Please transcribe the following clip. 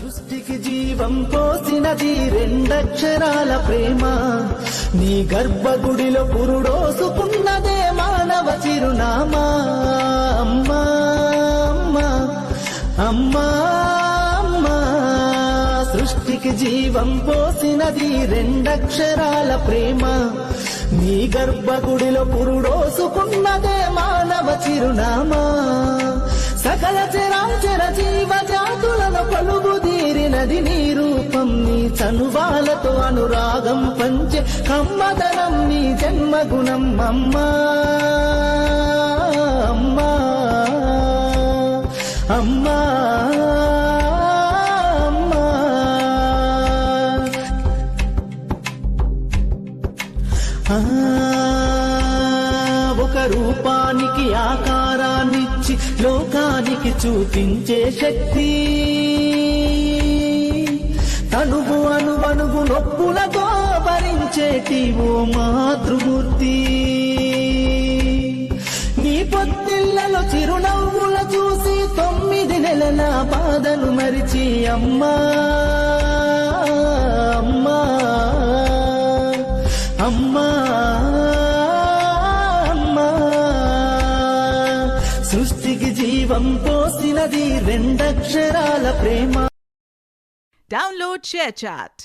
సృష్టికి జీవం పోసినది రెండక్షరాల ప్రేమ. నీ గర్భగుడిలో పురుడోసుకున్నదే మానవ చిరునామా. అమ్మా అమ్మా అమ్మా అమ్మా, సృష్టికి జీవం పోసినది రెండక్షరాల ప్రేమ. నీ గర్భగుడిలో పురుడోసుకున్నదే మానవ చిరునామా. సకల చరాచర జీవ జాతులను కొలువుదీరినది నీ రూపం. నీ చనువాలతో అనురాగం పంచే కమ్మదనం నీ జన్మగుణం. అమ్మా అమ్మా అమ్మా ఒక రూపానికి ఆకారాన్నిచ్చి లోకానికి చూపించే శక్తి. తనువు అనువనువు నొప్పులతో భరించేటి ఓ మాతృమూర్తి. నీ పొత్తిళ్లలో చిరునవ్వుల చూసి 9 నెలల బాధను మరిచి అమ్మా అమ్మా అమ్మా అమ్మా, సృష్టికి జీవం పోసినది రెండక్షరాల ప్రేమ. Download ShareChat.